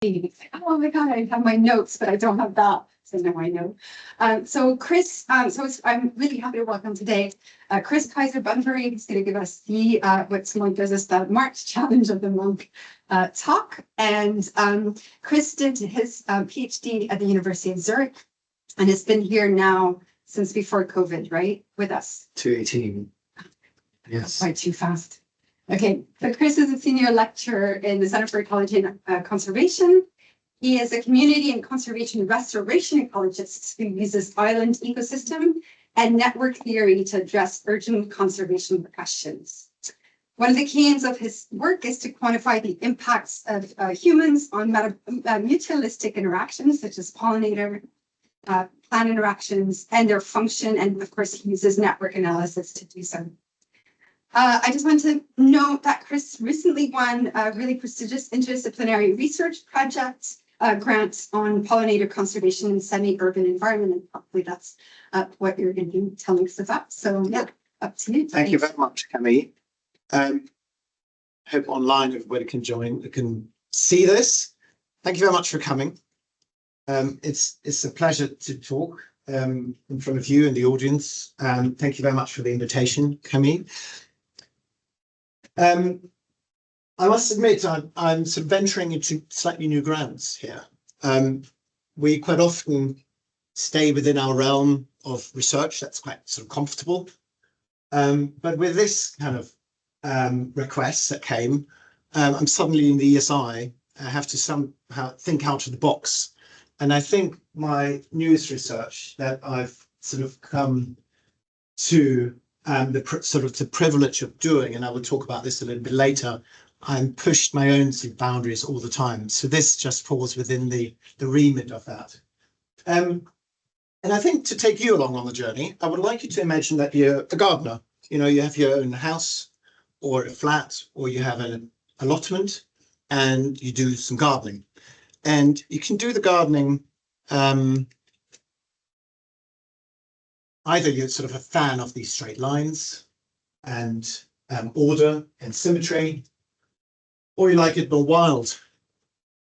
Oh my God, I have my notes, but I don't have that. So now I know. I'm really happy to welcome today Chris Kaiser-Bunbury. He's going to give us the what someone does as the March Challenge of the Month talk. And Chris did his PhD at the University of Zurich and has been here now since before COVID, right? With us. 2018. Yes. Quite too fast. Okay, so Chris is a senior lecturer in the Center for Ecology and Conservation. He is a community and conservation restoration ecologist who uses island ecosystem and network theory to address urgent conservation questions. One of the key aims of his work is to quantify the impacts of humans on mutualistic interactions, such as pollinator, plant interactions, and their function. And of course, he uses network analysis to do so. I just want to note that Chris recently won a really prestigious interdisciplinary research project grant on pollinator conservation in semi-urban environment, and probably that's what you're going to be telling us about. So yeah, up to you. Thank you very much, Camille. Hope online everybody can join, can see this. Thank you very much for coming. It's a pleasure to talk in front of you and the audience. Thank you very much for the invitation, Camille. I must admit, I'm sort of venturing into slightly new grounds here. We quite often stay within our realm of research. That's quite sort of comfortable. But with this kind of request that came, I'm suddenly in the ESI. I have to somehow think out of the box. And I think my newest research that I've sort of come to the privilege of doing, and I will talk about this a little bit later, I'm pushed my own sort of boundaries all the time. So this just falls within the remit of that. And I think to take you along on the journey, I would like you to imagine that you're a gardener. You know, you have your own house or a flat, or you have an allotment and you do some gardening. And you can do the gardening either you're sort of a fan of these straight lines and order and symmetry, or you like it more wild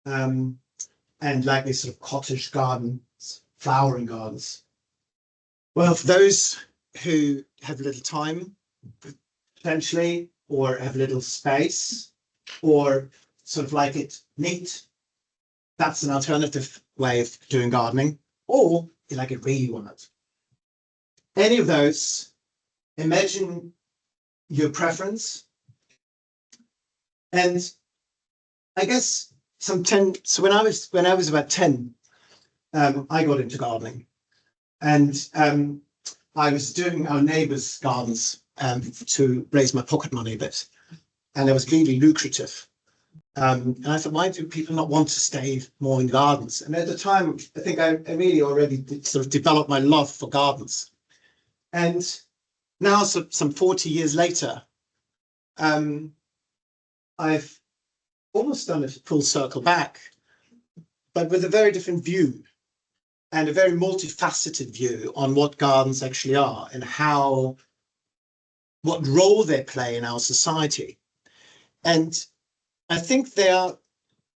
and like these sort of cottage gardens, flowering gardens. Well, for those who have little time, potentially, or have little space, or sort of like it neat, that's an alternative way of doing gardening, or you like it really wild. Any of those, imagine your preference. And I guess so when I was about 10, I got into gardening, and I was doing our neighbours' gardens to raise my pocket money a bit, and it was really lucrative. And I thought, why do people not want to stay more in gardens? And at the time, I think I really already sort of developed my love for gardens. And now, some 40 years later, I've almost done a full circle back, but with a very different view and a very multifaceted view on what gardens actually are and what role they play in our society. And I think they are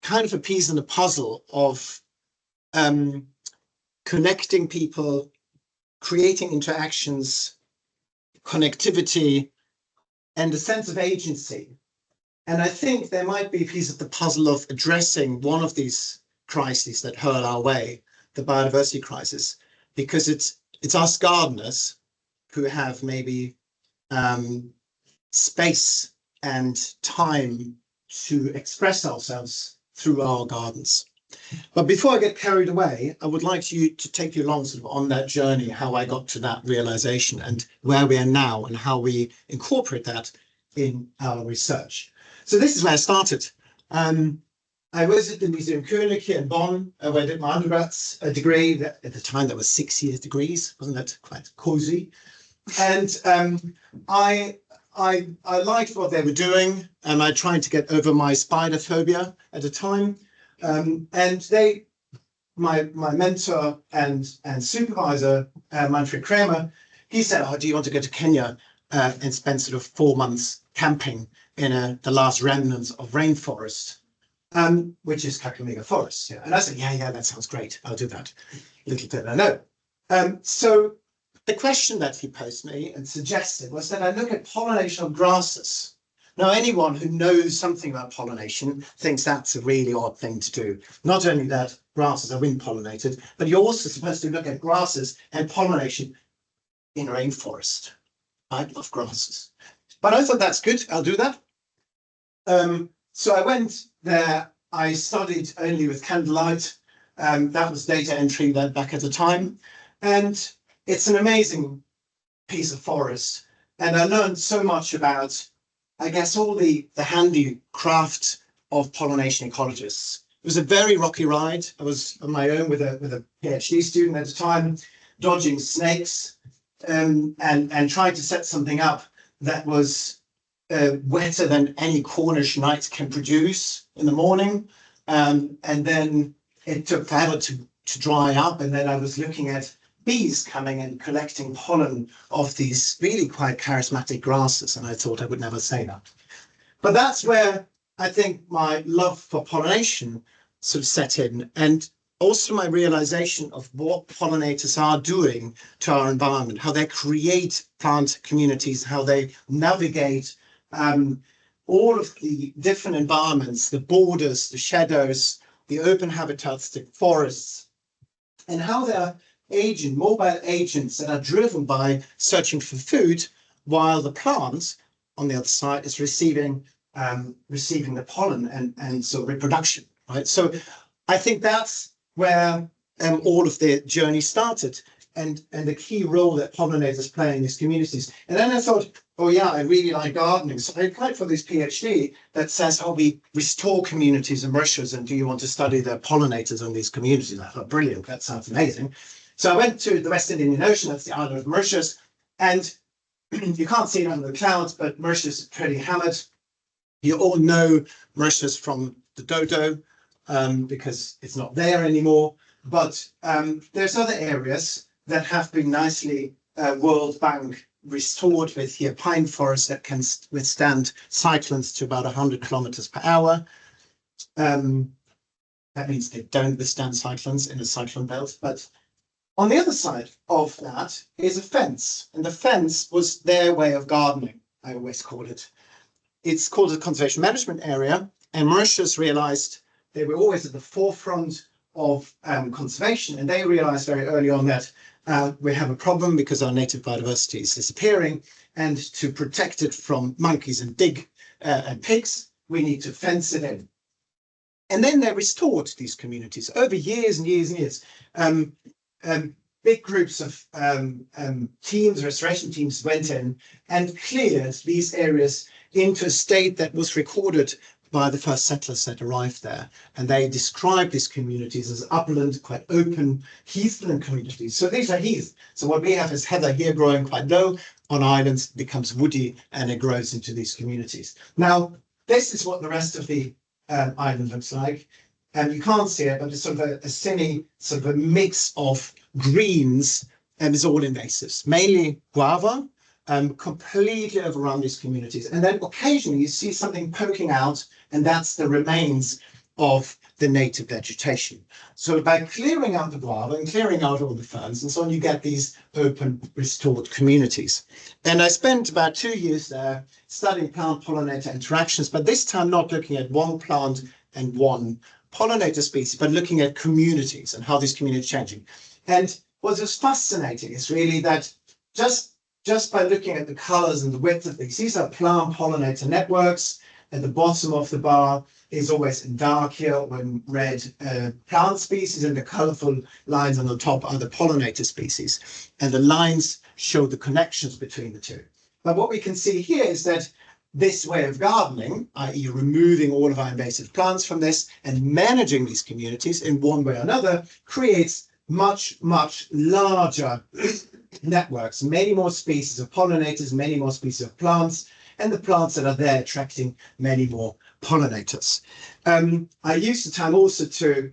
kind of a piece in the puzzle of connecting people, creating interactions, connectivity, and a sense of agency. And I think there might be a piece of the puzzle of addressing one of these crises that hurl our way, the biodiversity crisis, because it's us gardeners who have maybe space and time to express ourselves through our gardens. But before I get carried away, I would like to take you along sort of on that journey, how I got to that realization and where we are now and how we incorporate that in our research. So this is where I started. I was at the Museum König here in Bonn, where I did my undergrads degree. At the time, that was 6 years degrees. Wasn't that quite cozy? And I liked what they were doing, and I tried to get over my spider phobia at the time. And my mentor and supervisor, Manfred Kramer, he said, "Oh, do you want to go to Kenya and spend sort of 4 months camping in the last remnants of rainforest?" which is Kakamega Forest. Yeah. And I said, yeah, that sounds great. I'll do that. Little did I know. So the question that he posed me and suggested was that I look at pollination of grasses. Now, anyone who knows something about pollination thinks that's a really odd thing to do. Not only that grasses are wind pollinated, but you're also supposed to look at grasses and pollination in rainforest. I love grasses. But I thought that's good, I'll do that. So I went there, I studied only with candlelight. That was data entry back at the time. And it's an amazing piece of forest. And I learned so much about, I guess, all the handicraft of pollination ecologists. It was a very rocky ride. I was on my own with a PhD student at the time, dodging snakes and trying to set something up that was wetter than any Cornish night can produce in the morning. And then it took forever to dry up. And then I was looking at bees coming and collecting pollen of these really quite charismatic grasses. And I thought I would never say that. But that's where I think my love for pollination sort of set in. And also my realization of what pollinators are doing to our environment, how they create plant communities, how they navigate all of the different environments, the borders, the shadows, the open habitats, the forests, and how they're mobile agents that are driven by searching for food, while the plant on the other side is receiving the pollen and so reproduction, right? So I think that's where all of the journey started, and the key role that pollinators play in these communities. And then I thought, oh yeah, I really like gardening. So I applied for this PhD that says, oh, we restore communities in Mauritius, and do you want to study the pollinators on these communities? And I thought, brilliant, that sounds amazing. So I went to the West Indian Ocean, that's the island of Mauritius, and you can't see it under the clouds, but Mauritius is pretty hammered. You all know Mauritius from the dodo, because it's not there anymore. But there's other areas that have been nicely World Bank restored with here pine forests that can withstand cyclones to about 100 kilometers per hour. That means they don't withstand cyclones in a cyclone belt. But on the other side of that is a fence, and the fence was their way of gardening, I always call it. It's called a conservation management area, and Mauritius realized they were always at the forefront of conservation, and they realized very early on that we have a problem because our native biodiversity is disappearing, and to protect it from monkeys and pigs, we need to fence it in. And then they restored these communities over years and years and years. Big groups of teams, restoration teams, went in and cleared these areas into a state that was recorded by the first settlers that arrived there. And they described these communities as upland, quite open, heathland communities. So these are heath. So what we have is heather here growing quite low on islands, becomes woody, and it grows into these communities. Now, this is what the rest of the island looks like. And you can't see it, but it's sort of a cine, sort of a mix of greens, and it's all invasives, mainly guava, completely overrun these communities. And then occasionally you see something poking out, and that's the remains of the native vegetation. So by clearing out the guava and clearing out all the ferns and so on, you get these open, restored communities. And I spent about 2 years there studying plant-pollinator interactions, but this time not looking at one plant and one pollinator species, but looking at communities and how these communities are changing. And what was fascinating is really that just by looking at the colors and the width of these are plant pollinator networks. At the bottom of the bar is always in dark here when red plant species, and the colorful lines on the top are the pollinator species. And the lines show the connections between the two. But what we can see here is that this way of gardening, i.e. removing all of our invasive plants from this and managing these communities in one way or another, creates much, much larger networks, many more species of pollinators, many more species of plants, and the plants that are there attracting many more pollinators. I used the time also to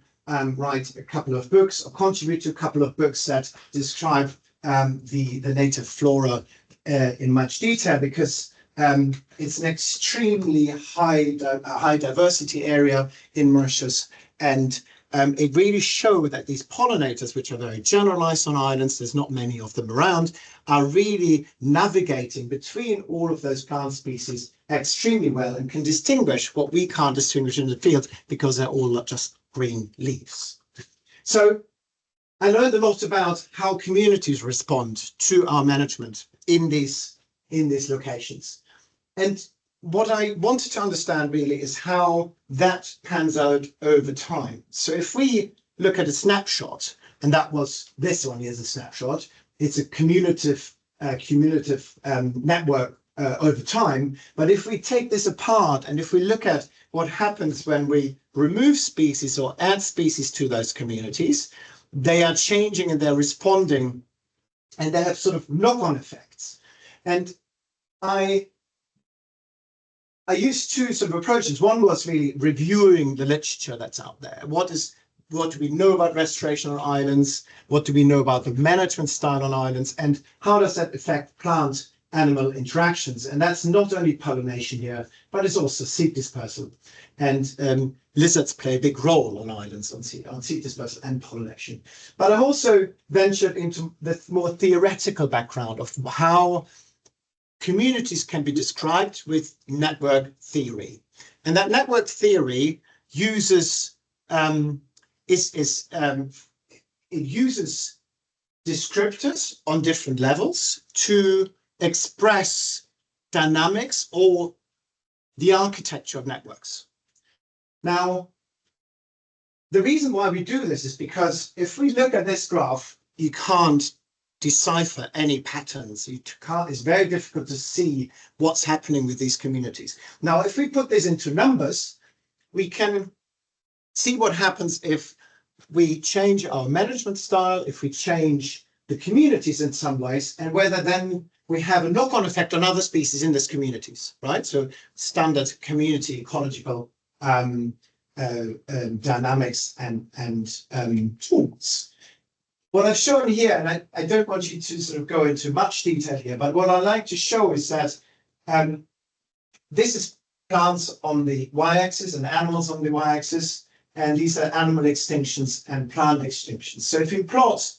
write a couple of books or contribute to a couple of books that describe the native flora in much detail, because It's an extremely high diversity area in Mauritius, and it really showed that these pollinators, which are very generalized on islands, there's not many of them around, are really navigating between all of those plant species extremely well and can distinguish what we can't distinguish in the field because they're all just green leaves. So I learned a lot about how communities respond to our management in these locations. And what I wanted to understand really is how that pans out over time. So if we look at a snapshot, and that was this one is a snapshot, it's a cumulative network over time. But if we take this apart and if we look at what happens when we remove species or add species to those communities, they are changing and they're responding, and they have sort of knock-on effects. And I used two sort of approaches. One was really reviewing the literature that's out there. What do we know about restoration on islands? What do we know about the management style on islands? And how does that affect plant-animal interactions? And that's not only pollination here, but it's also seed dispersal. And lizards play a big role on islands on seed dispersal and pollination. But I've also ventured into the more theoretical background of how communities can be described with network theory. And that network theory uses it uses descriptors on different levels to express dynamics or the architecture of networks. Now, the reason why we do this is because if we look at this graph, you can't decipher any patterns. It's very difficult to see what's happening with these communities. Now, if we put this into numbers, we can see what happens if we change our management style, if we change the communities in some ways, and whether then we have a knock-on effect on other species in these communities, right? So standard community ecological dynamics and tools. What I've shown here, and I don't want you to sort of go into much detail here, but what I like to show is that this is plants on the y-axis and animals on the y-axis, and these are animal extinctions and plant extinctions. So if you plot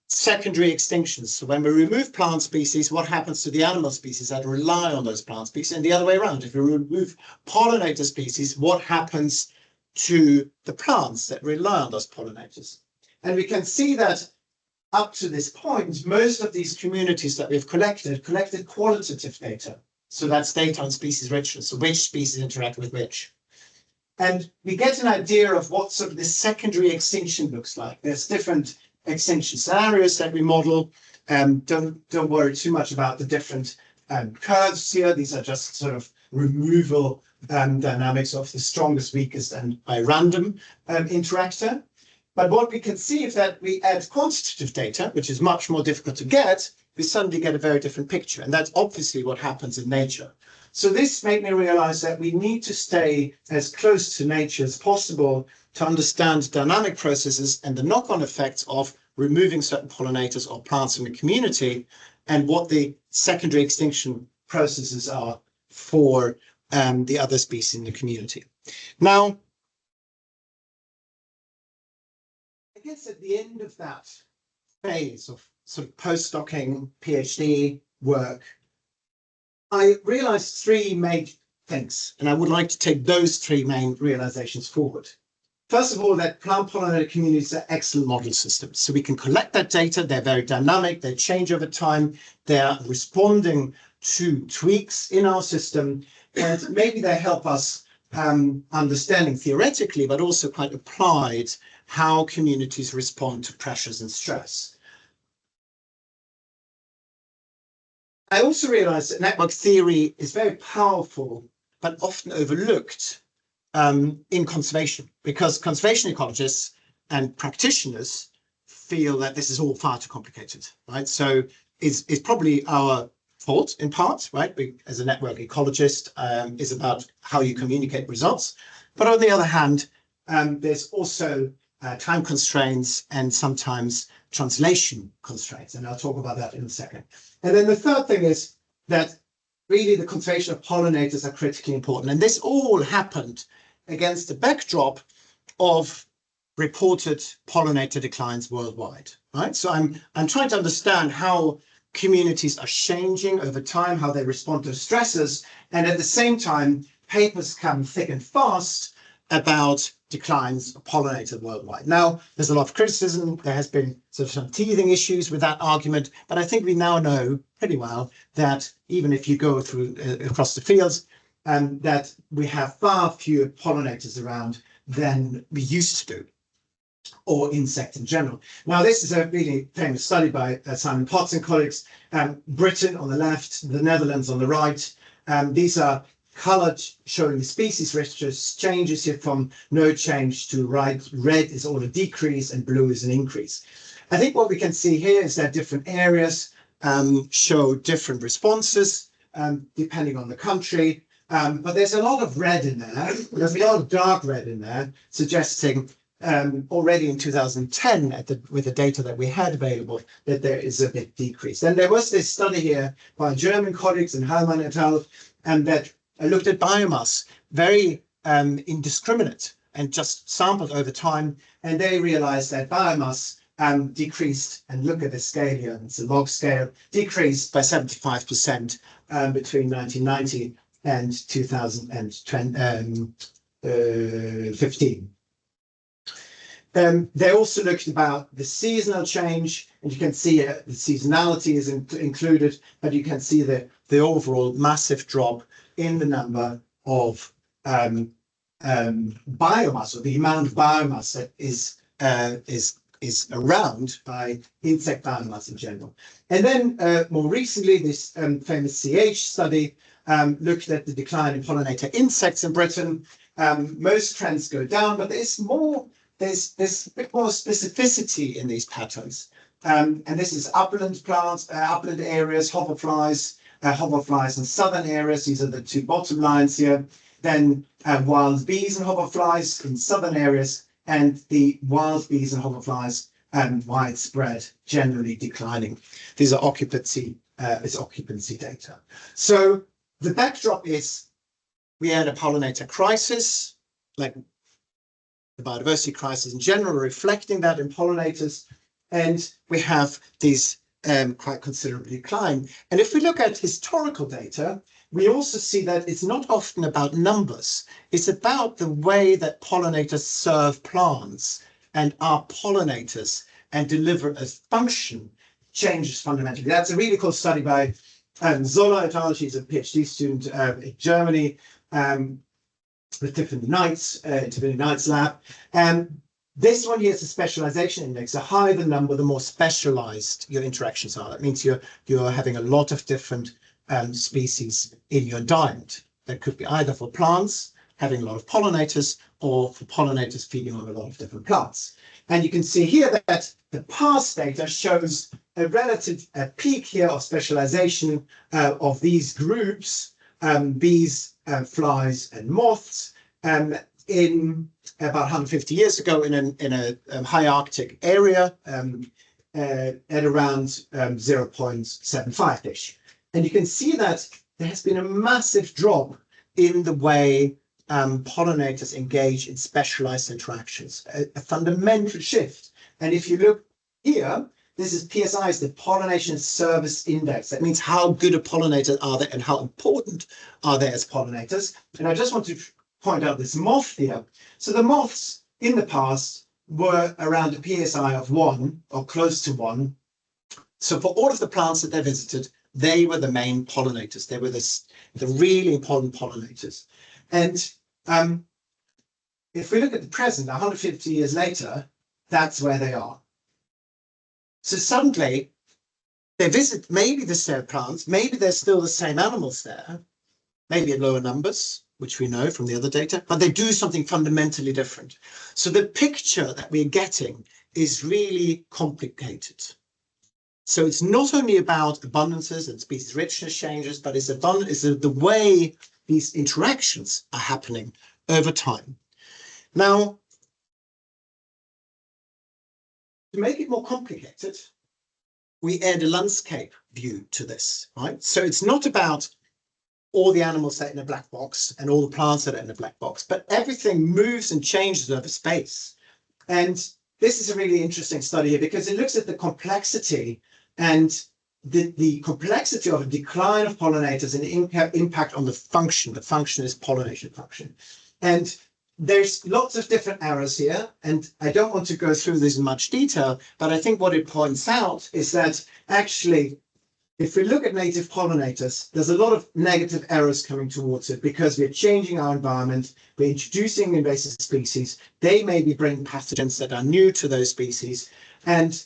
secondary extinctions, so when we remove plant species, what happens to the animal species that rely on those plant species, and the other way around, if we remove pollinator species, what happens to the plants that rely on those pollinators? And we can see that up to this point, most of these communities that we've collected qualitative data. So that's data on species richness, so which species interact with which. And we get an idea of what sort of this secondary extinction looks like. There's different extinction scenarios that we model. Don't worry too much about the different curves here. These are just sort of removal dynamics of the strongest, weakest, and by random interactor. But what we can see is that we add quantitative data, which is much more difficult to get, we suddenly get a very different picture. And that's obviously what happens in nature. So this made me realize that we need to stay as close to nature as possible to understand dynamic processes and the knock-on effects of removing certain pollinators or plants in the community, and what the secondary extinction processes are for the other species in the community. Now, I guess at the end of that phase of sort of postdocing PhD work, I realized three main things, and I would like to take those three main realizations forward. First of all, that plant pollinator communities are excellent model systems. So we can collect that data, they're very dynamic, they change over time, they're responding to tweaks in our system, and maybe they help us understanding theoretically, but also quite applied, how communities respond to pressures and stress. I also realized that network theory is very powerful, but often overlooked in conservation, because conservation ecologists and practitioners feel that this is all far too complicated, right? So it's probably our fault in part, right? As a network ecologist, is about how you communicate results. But on the other hand, there's also time constraints and sometimes translation constraints. And I'll talk about that in a second. And then the third thing is that really the conservation of pollinators are critically important. And this all happened against the backdrop of reported pollinator declines worldwide, right? So I'm trying to understand how communities are changing over time, how they respond to stresses, and at the same time, papers come thick and fast about declines of pollinators worldwide. Now, there's a lot of criticism. There has been sort of some teething issues with that argument, but I think we now know pretty well that even if you go through across the fields, that we have far fewer pollinators around than we used to do, or insects in general. Now, this is a really famous study by Simon Potts and colleagues. Britain on the left, the Netherlands on the right. These are colored, showing the species registers changes here from no change to right. Red is all a decrease and blue is an increase. I think what we can see here is that different areas show different responses depending on the country. But there's a lot of red in there. There's a lot of dark red in there, suggesting already in 2010, with the data that we had available, that there is a big decrease. And there was this study here by German colleagues in Hallmann et al. That looked at biomass, very indiscriminate, and just sampled over time. And they realized that biomass decreased, and look at the scale here, it's a log scale, decreased by 75% between 1990 and 2015. They also looked about the seasonal change, and you can see the seasonality is included, but you can see the overall massive drop in the number of biomass, or the amount of biomass that is around by insect biomass in general. And then more recently, this famous CH study looked at the decline in pollinator insects in Britain. Most trends go down, but there's a bit more specificity in these patterns. And this is upland plants, upland areas, hoverflies in southern areas. These are the two bottom lines here. Then wild bees and hoverflies in southern areas, and the wild bees and hoverflies widespread, generally declining. These are occupancy data. So the backdrop is we had a pollinator crisis, like the biodiversity crisis in general, reflecting that in pollinators, and we have these quite considerable decline. And if we look at historical data, we also see that it's not often about numbers. It's about the way that pollinators serve plants and are pollinators and deliver a function changes fundamentally. That's a really cool study by Zoller et al. She's a PhD student in Germany with Tiffany Knight's lab. And this one here is a specialization index. The higher the number, the more specialized your interactions are. That means you're having a lot of different species in your diet. That could be either for plants having a lot of pollinators, or for pollinators feeding on a lot of different plants. And you can see here that the past data shows a relative peak here of specialization of these groups, bees, flies, and moths, in about 150 years ago in a high Arctic area at around 0.75-ish. And you can see that there has been a massive drop in the way pollinators engage in specialized interactions, a fundamental shift. And if you look here, this is PSI's, the Pollination Service Index. That means how good a pollinator are they and how important are they as pollinators. And I just want to point out this moth here. So the moths in the past were around a PSI of 1 or close to 1. So for all of the plants that they visited, they were the main pollinators. They were the really important pollinators. And if we look at the present, 150 years later, that's where they are. So suddenly they visit maybe the same plants, maybe there's still the same animals there, maybe in lower numbers, which we know from the other data, but they do something fundamentally different. So the picture that we're getting is really complicated. So it's not only about abundances and species richness changes, but it's the way these interactions are happening over time. Now, to make it more complicated, we add a landscape view to this, right? So it's not about all the animals are in a black box and all the plants are in a black box, but everything moves and changes over space. And this is a really interesting study here because it looks at the complexity and the complexity of a decline of pollinators and the impact on the function. The function is pollination function. And there's lots of different errors here, and I don't want to go through this in much detail, but I think what it points out is that actually, if we look at native pollinators, there's a lot of negative errors coming towards it because we're changing our environment, we're introducing invasive species, they maybe bring pathogens that are new to those species, and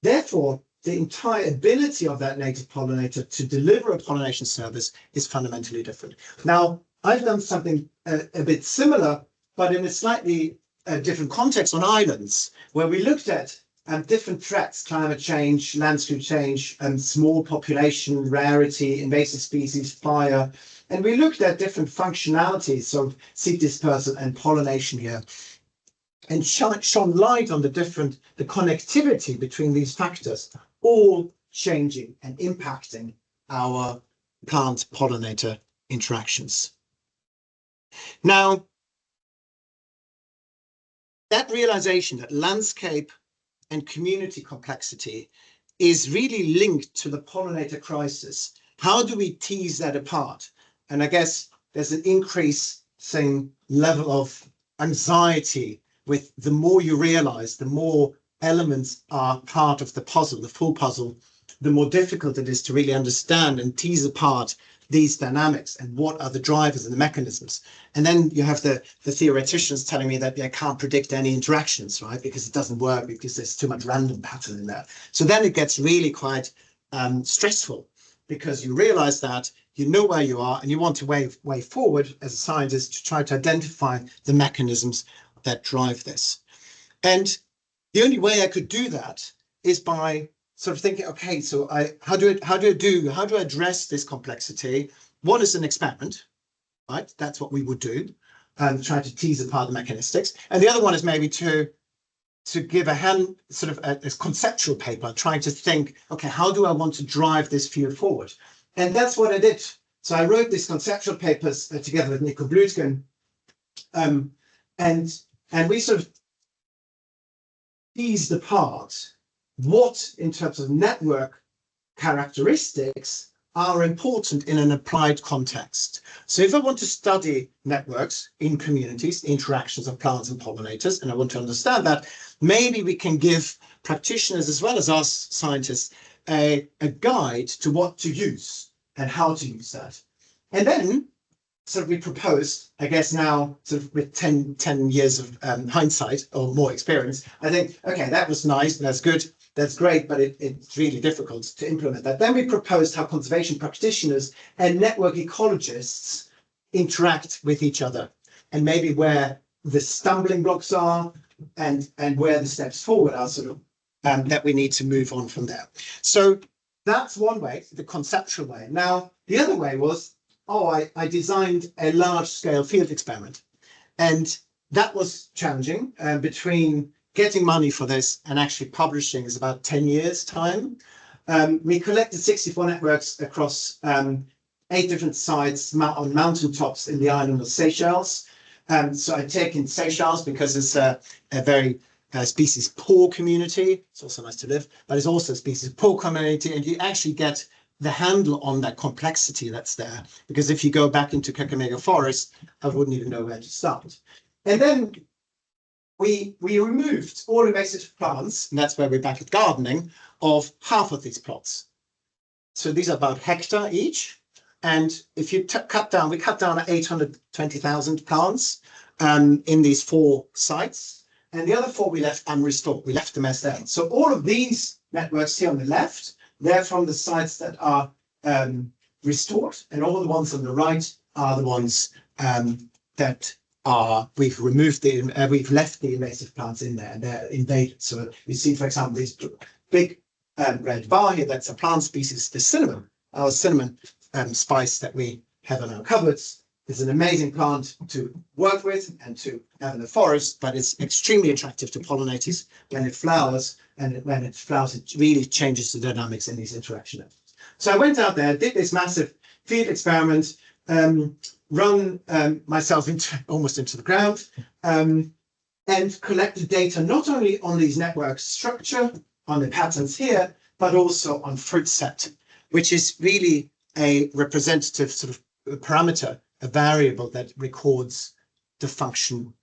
therefore the entire ability of that native pollinator to deliver a pollination service is fundamentally different. Now, I've done something a bit similar, but in a slightly different context on islands, where we looked at different threats: climate change, landscape change, and small population, rarity, invasive species, fire. And we looked at different functionalities of seed dispersal and pollination here, and shone light on the connectivity between these factors, all changing and impacting our plant-pollinator interactions. Now, that realization that landscape and community complexity is really linked to the pollinator crisis. How do we tease that apart? And I guess there's an increasing level of anxiety with the more you realize, the more elements are part of the puzzle, the full puzzle, the more difficult it is to really understand and tease apart these dynamics and what are the drivers and the mechanisms. And then you have the theoreticians telling me that they can't predict any interactions, right? Because it doesn't work, because there's too much random pattern in there. So then it gets really quite stressful, because you realize that you know where you are and you want to way forward as a scientist to try to identify the mechanisms that drive this. And the only way I could do that is by sort of thinking, okay, so how do I address this complexity? One is an experiment, right? That's what we would do, and try to tease apart the mechanistics. And the other one is maybe to give a conceptual paper, trying to think, okay, how do I want to drive this field forward? And that's what I did. So I wrote these conceptual papers together with Nico Blutgen, and we sort of teased apart what, in terms of network characteristics, are important in an applied context. So if I want to study networks in communities, interactions of plants and pollinators, and I want to understand that, maybe we can give practitioners as well as us scientists a guide to what to use and how to use that. And then sort of we proposed, I guess now sort of with 10 years of hindsight or more experience, I think, okay, that was nice, that's good, that's great, but it's really difficult to implement that. Then we proposed how conservation practitioners and network ecologists interact with each other, and maybe where the stumbling blocks are and where the steps forward are sort of that we need to move on from there. So that's one way, the conceptual way. Now, the other way was, I designed a large-scale field experiment, and that was challenging. Between getting money for this and actually publishing is about 10 years time. We collected 64 networks across 8 different sites on mountaintops in the island of Seychelles. So I take in Seychelles because it's a very species poor community. It's also nice to live, but it's also a species poor community, and you actually get the handle on that complexity that's there. Because if you go back into Kakamega Forest, I wouldn't even know where to start. And then we removed all invasive plants, and that's where we're back at gardening, of half of these plots. So these are about hectare each. And if you cut down, we cut down 820,000 plants in these 4 sites. And the other 4 we left unrestored. We left them as they are. So all of these networks here on the left, they're from the sites that are restored. And all the ones on the right are the ones that we've removed we've left the invasive plants in there, and they're invaded. So you see, for example, this big red bar here, that's a plant species, the cinnamon. Our cinnamon spice that we have in our cupboards is an amazing plant to work with and to have in the forest, but it's extremely attractive to pollinators when it flowers, and when it flowers, it really changes the dynamics in these interaction efforts. So I went out there, did this massive field experiment, run myself almost into the ground and collect the data not only on these network structure, on the patterns here, but also on fruit set, which is really a representative sort of parameter, a variable that records the function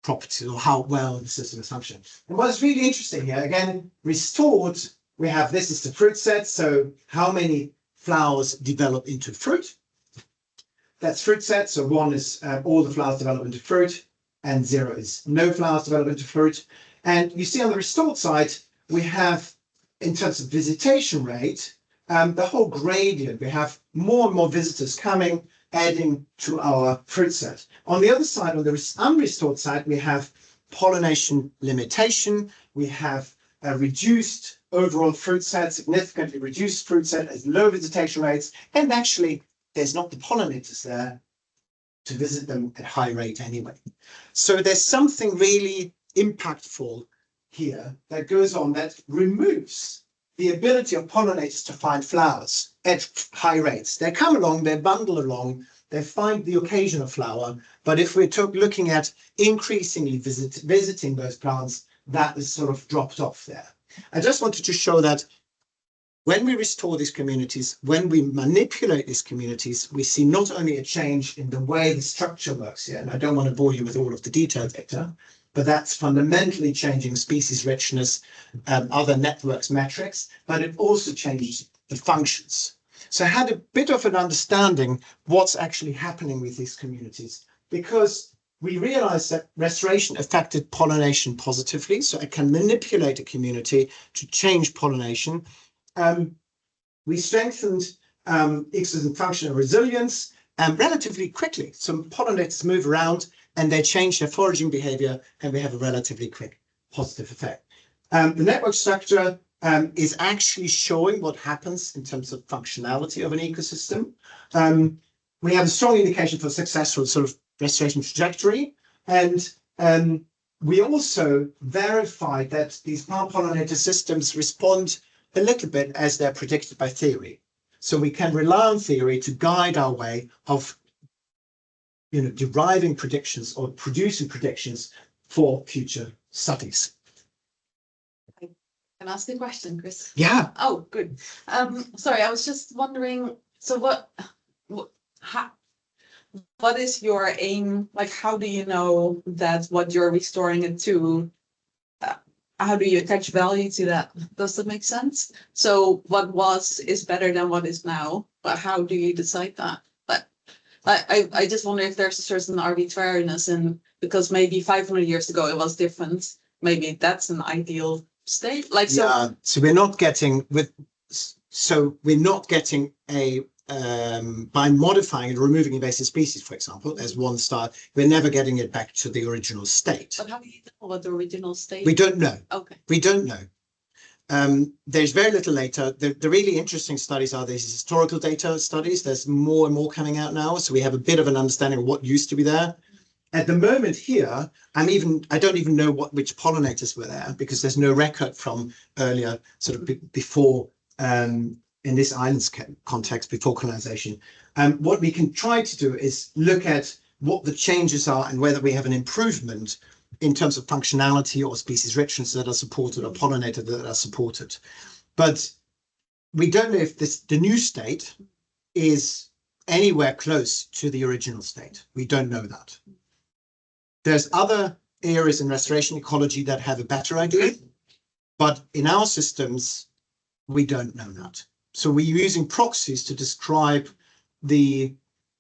properties or how well the system is functioning. And what's really interesting here, again, restored, we have this is the fruit set, so how many flowers develop into fruit. That's fruit set, so 1 is all the flowers develop into fruit, and 0 is no flowers develop into fruit. And you see on the restored side, we have, in terms of visitation rate, the whole gradient. We have more and more visitors coming, adding to our fruit set. On the other side, on the unrestored side, we have pollination limitation. We have a reduced overall fruit set, significantly reduced fruit set, as low visitation rates, and actually there's not the pollinators there to visit them at high rate anyway. So there's something really impactful here that goes on that removes the ability of pollinators to find flowers at high rates. They come along, they bundle along, they find the occasional flower, but if we're looking at increasingly visiting those plants, that is sort of dropped off there. I just wanted to show that when we restore these communities, when we manipulate these communities, we see not only a change in the way the structure works here, and I don't want to bore you with all of the detailed data, but that's fundamentally changing species richness and other networks metrics, but it also changes the functions. So I had a bit of an understanding what's actually happening with these communities, because we realized that restoration affected pollination positively. So I can manipulate a community to change pollination. We strengthened ecosystem function and resilience relatively quickly. So pollinators move around and they change their foraging behavior, and we have a relatively quick positive effect. The network structure is actually showing what happens in terms of functionality of an ecosystem. We have a strong indication for successful sort of restoration trajectory, and we also verified that these plant pollinator systems respond a little bit as they're predicted by theory. So we can rely on theory to guide our way of deriving predictions or producing predictions for future studies. Can I ask a question, Chris? Yeah. Oh, good. Sorry, I was just wondering, so what is your aim? Like, how do you know that what you're restoring it to, how do you attach value to that? Does that make sense? So what is better than what is now, but how do you decide that? But I just wonder if there's a certain arbitrariness in, because maybe 500 years ago it was different. Maybe that's an ideal state. Like, so Yeah, so we're not getting a by modifying and removing invasive species, for example, as one start, we're never getting it back to the original state. but how do you know what the original state? We don't know. Okay. We don't know. There's very little data. The really interesting studies are these historical data studies. There's more and more coming out now, so we have a bit of an understanding of what used to be there. At the moment here, I don't even know which pollinators were there, because there's no record from earlier, sort of before, in this islands context, before colonization. What we can try to do is look at what the changes are and whether we have an improvement in terms of functionality or species richness that are supported, or pollinators that are supported. But we don't know if the new state is anywhere close to the original state. We don't know that. There's other areas in restoration ecology that have a better idea, but in our systems, we don't know that. So we're using proxies to describe the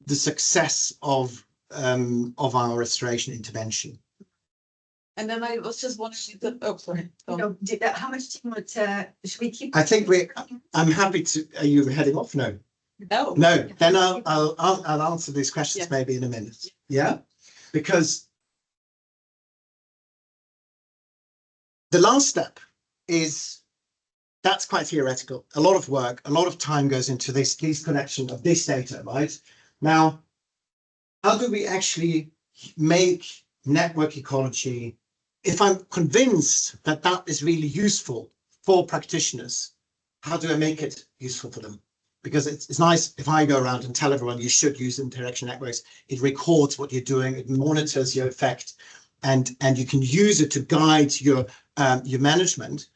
success of our restoration intervention. And then I was just wondering, oh, sorry. No, how much do you want to, should we keep? I think I'm happy to, are you heading off? No. No. No, then I'll answer these questions maybe in a minute. Yeah, because the last step is, that's quite theoretical. A lot of work, a lot of time goes into these collection of this data, right? Now, how do we actually make network ecology, if I'm convinced that that is really useful for practitioners, how do I make it useful for them? because it's nice if I go around and tell everyone you should use interaction networks. It records what you're doing, it monitors your effect, and you can use it to guide your management.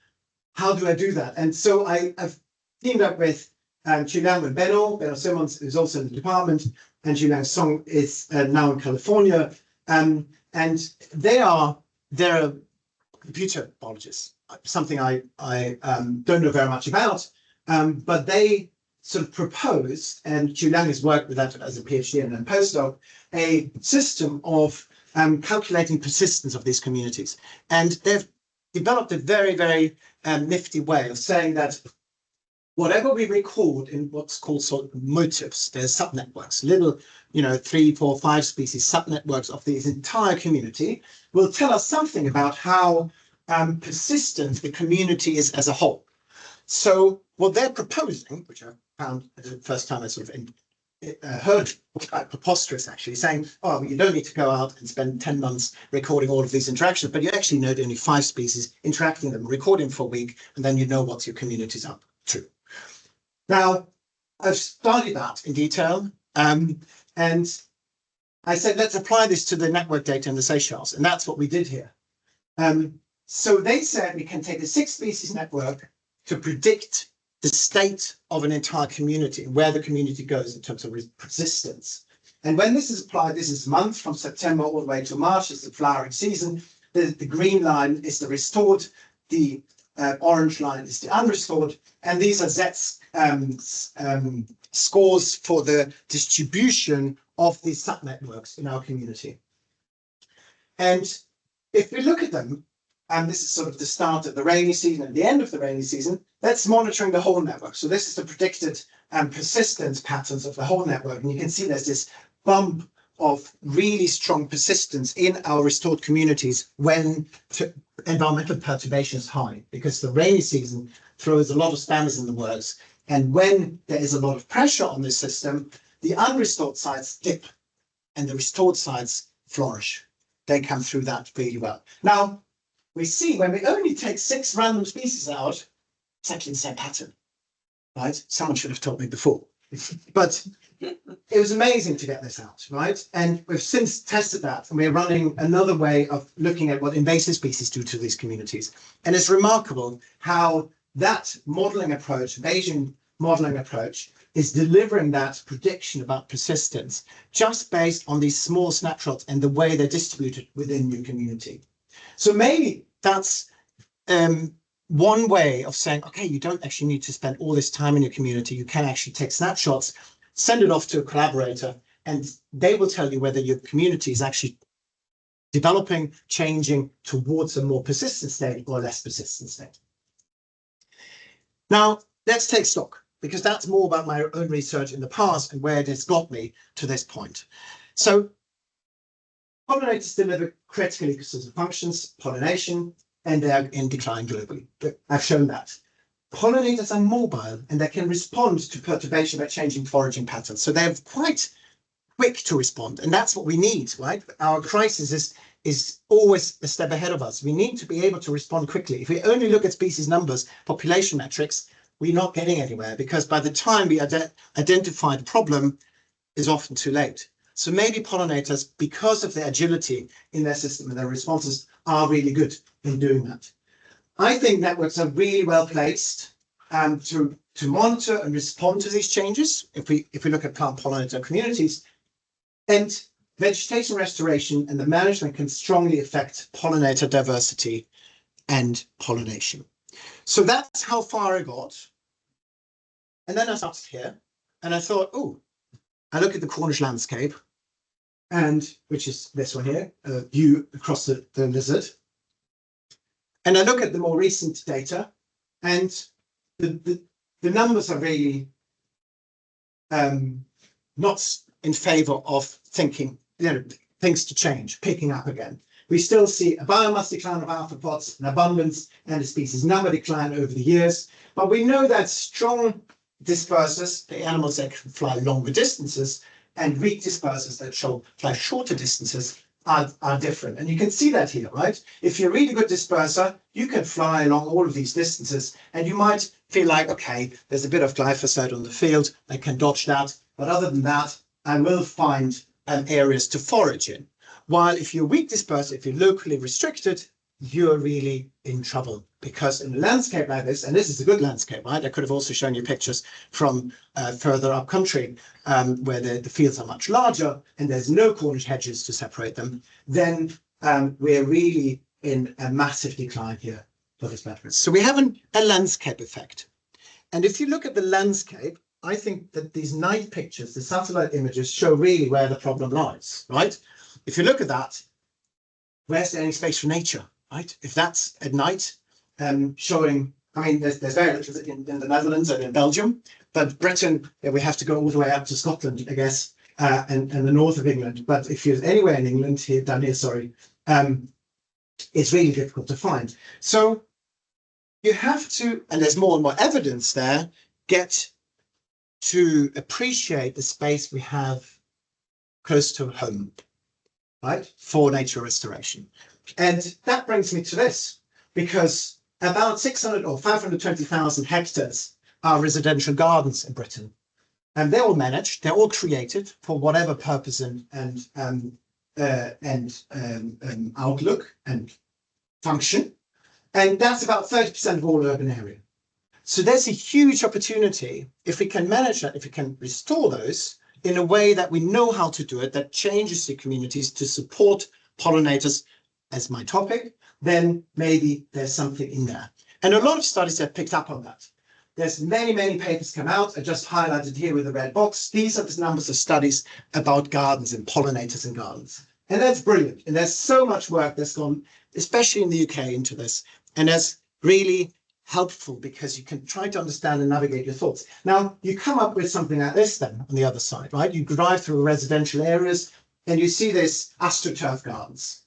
How do I do that? And so I've teamed up with Julian and Benno Simmons, who's also in the department, and Julian Song is now in California, and they're computer biologists, something I don't know very much about, but they sort of proposed, and Julian has worked with that as a PhD and then postdoc, a system of calculating persistence of these communities. And they've developed a very, very nifty way of saying that whatever we record in what's called sort of motifs, there's subnetworks, little, 3, 4, 5 species subnetworks of this entire community, will tell us something about how persistent the community is as a whole. So what they're proposing, which I found the first time I sort of heard quite preposterous, actually, saying, oh, you don't need to go out and spend 10 months recording all of these interactions, but you actually know only 5 species, interacting them, recording for a week, and then you know what your community's up to. Now, I've studied that in detail, and I said, let's apply this to the network data in the Seychelles, and that's what we did here. So they said we can take a 6-species network to predict the state of an entire community, where the community goes in terms of persistence. And when this is applied, this is month from September all the way to March, is the flowering season. The green line is the restored, the orange line is the unrestored, and these are Z scores for the distribution of these subnetworks in our community. And if we look at them, and this is sort of the start of the rainy season and the end of the rainy season, that's monitoring the whole network. So this is the predicted persistence patterns of the whole network. And you can see there's this bump of really strong persistence in our restored communities when environmental perturbation is high, because the rainy season throws a lot of spanners in the works. And when there is a lot of pressure on this system, the unrestored sites dip and the restored sites flourish. They come through that really well. Now, we see when we only take 6 random species out, it's actually the same pattern, right? Someone should have told me before. But it was amazing to get this out, right? And we've since tested that, and we're running another way of looking at what invasive species do to these communities. And it's remarkable how that modeling approach, Bayesian modeling approach, is delivering that prediction about persistence just based on these small snapshots and the way they're distributed within your community. So maybe that's one way of saying, okay, you don't actually need to spend all this time in your community. You can actually take snapshots, send it off to a collaborator, and they will tell you whether your community is actually developing, changing towards a more persistent state or a less persistent state. Now, let's take stock, because that's more about my own research in the past and where it has got me to this point. So pollinators deliver critical ecosystem functions, pollination, and they are in decline globally. I've shown that. Pollinators are mobile and they can respond to perturbation by changing foraging patterns. So they're quite quick to respond. And that's what we need, right? Our crisis is always a step ahead of us. We need to be able to respond quickly. If we only look at species numbers, population metrics, we're not getting anywhere, because by the time we identify the problem, is often too late. So maybe pollinators, because of their agility in their system and their responses, are really good in doing that. I think networks are really well placed to monitor and respond to these changes. If we look at plant pollinator communities, and vegetation restoration and the management can strongly affect pollinator diversity and pollination. So that's how far I got. And then I started here and I thought, oh, I look at the Cornish landscape, and which is this one here, a view across the lizard. And I look at the more recent data, and the numbers are really not in favor of thinking, things to change, picking up again. We still see a biomass decline of arthropods, an abundance and a species number decline over the years. But we know that strong dispersers, the animals that can fly longer distances, and weak dispersers that fly shorter distances, are different. And you can see that here, right? If you're a really good disperser, you can fly along all of these distances and you might feel like, okay, there's a bit of glyphosate on the field, I can dodge that. But other than that, I will find areas to forage in. While if you're a weak disperser, if you're locally restricted, you're really in trouble, because in a landscape like this, and this is a good landscape, right? I could have also shown you pictures from further up country where the fields are much larger and there's no Cornish hedges to separate them, then we're really in a massive decline here for this matter. So we have a landscape effect. And if you look at the landscape, I think that these night pictures, the satellite images, show really where the problem lies, right? If you look at that, where's there any space for nature? Right, if that's at night, showing, I mean, there's very little in the Netherlands and in Belgium, but Britain, yeah, we have to go all the way up to Scotland, I guess, and the north of England. But if you're anywhere in England, here down here, sorry, it's really difficult to find. So you have to, and there's more and more evidence there, get to appreciate the space we have close to home, right, for nature restoration. And that brings me to this, because about 600 or 520,000 hectares are residential gardens in Britain. And they're all managed, they're all created for whatever purpose and outlook and function. And that's about 30% of all urban area. So there's a huge opportunity if we can manage that, if we can restore those in a way that we know how to do it, that changes the communities to support pollinators as my topic, then maybe there's something in there. And a lot of studies have picked up on that. There's many, many papers come out. I just highlighted here with the red box. These are the numbers of studies about gardens and pollinators in gardens. And that's brilliant. And there's so much work that's gone, especially in the UK, into this. And that's really helpful because you can try to understand and navigate your thoughts. Now, you come up with something like this then on the other side, right? You drive through residential areas and you see this astroturf gardens.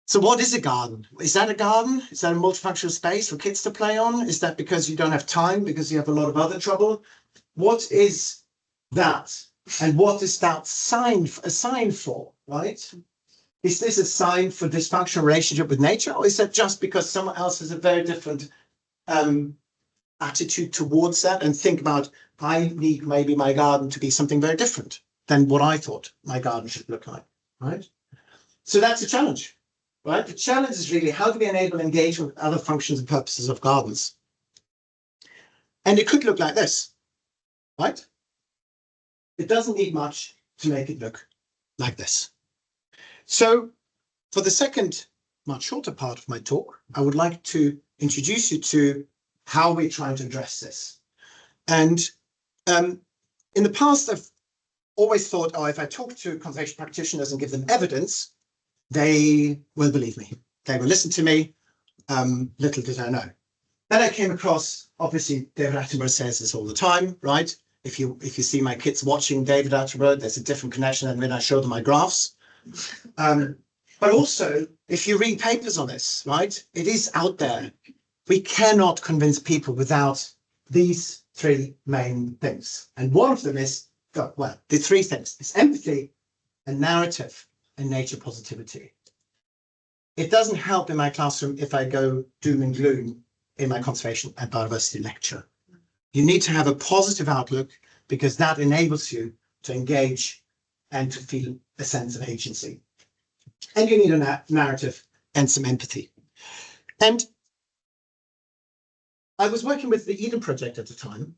So what is a garden? Is that a garden? Is that a multifunctional space for kids to play on? Is that because you don't have time, because you have a lot of other trouble? What is that? And what is that a sign for, right? Is this a sign for dysfunctional relationship with nature? Or is that just because someone else has a very different attitude towards that and think about, I need maybe my garden to be something very different than what I thought my garden should look like, right? So that's a challenge. Right? The challenge is really how do we enable engagement with other functions and purposes of gardens? And it could look like this, right? It doesn't need much to make it look like this. So for the second, much shorter part of my talk, I would like to introduce you to how we're trying to address this. And in the past, I've always thought, oh, if I talk to conservation practitioners and give them evidence, they will believe me. They will listen to me. Little did I know. Then I came across, obviously, David Attenborough says this all the time, right? If you see my kids watching David Attenborough, there's a different connection than when I show them my graphs. But also, if you read papers on this, right, it is out there. We cannot convince people without these three main things. And one of them is, well, the three things. It's empathy and narrative and nature positivity. It doesn't help in my classroom if I go doom and gloom in my conservation and biodiversity lecture. You need to have a positive outlook because that enables you to engage and to feel a sense of agency. And you need a narrative and some empathy. And I was working with the Eden Project at the time,